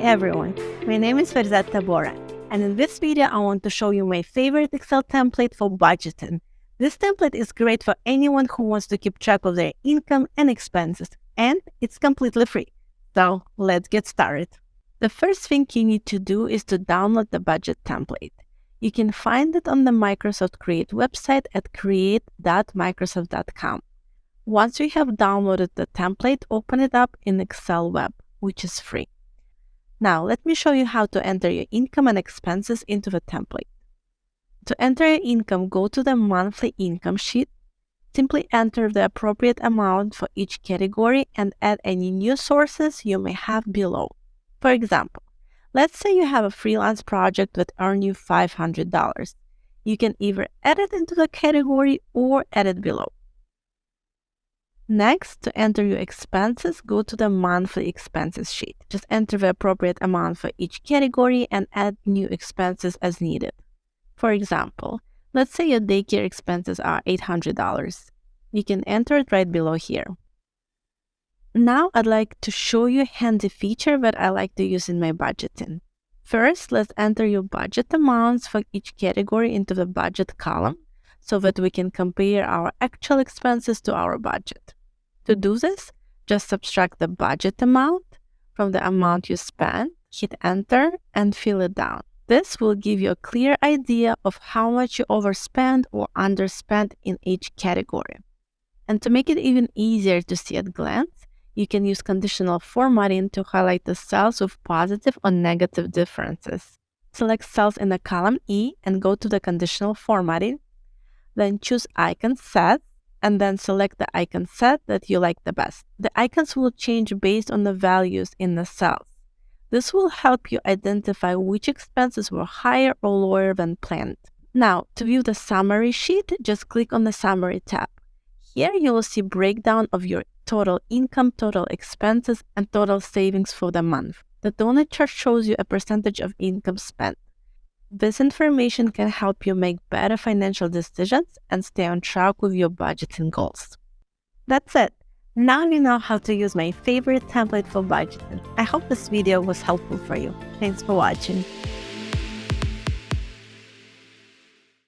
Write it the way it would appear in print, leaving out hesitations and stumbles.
everyone, my name is Ferzat Tabora, and in this video I want to show you my favorite Excel template for budgeting. This template is great for anyone who wants to keep track of their income and expenses, and it's completely free. So let's get started. The first thing you need to do is to download the budget template. You can find it on the Microsoft Create website at create.microsoft.com. Once you have downloaded the template, open it up in Excel Web, which is free. Now, let me show you how to enter your income and expenses into the template. To enter your income, go to the monthly income sheet. Simply enter the appropriate amount for each category and add any new sources you may have below. For example, let's say you have a freelance project that earns you $500. You can either add it into the category or add it below. Next, to enter your expenses, go to the monthly expenses sheet. Just enter the appropriate amount for each category and add new expenses as needed. For example, let's say your daycare expenses are $800. You can enter it right below here. Now, I'd like to show you a handy feature that I like to use in my budgeting. First, let's enter your budget amounts for each category into the budget column so that we can compare our actual expenses to our budget. To do this, just subtract the budget amount from the amount you spent, hit enter, and fill it down. This will give you a clear idea of how much you overspent or underspent in each category. And to make it even easier to see at a glance, you can use conditional formatting to highlight the cells with positive or negative differences. Select cells in the column E and go to the conditional formatting. Then choose icon set, and then select the icon set that you like the best. The icons will change based on the values in the cells. This will help you identify which expenses were higher or lower than planned. Now, to view the summary sheet, just click on the Summary tab. Here you will see breakdown of your total income, total expenses, and total savings for the month. The donut chart shows you a percentage of income spent. This information can help you make better financial decisions and stay on track with your budgeting goals. That's it. Now you know how to use my favorite template for budgeting. I hope this video was helpful for you. Thanks for watching.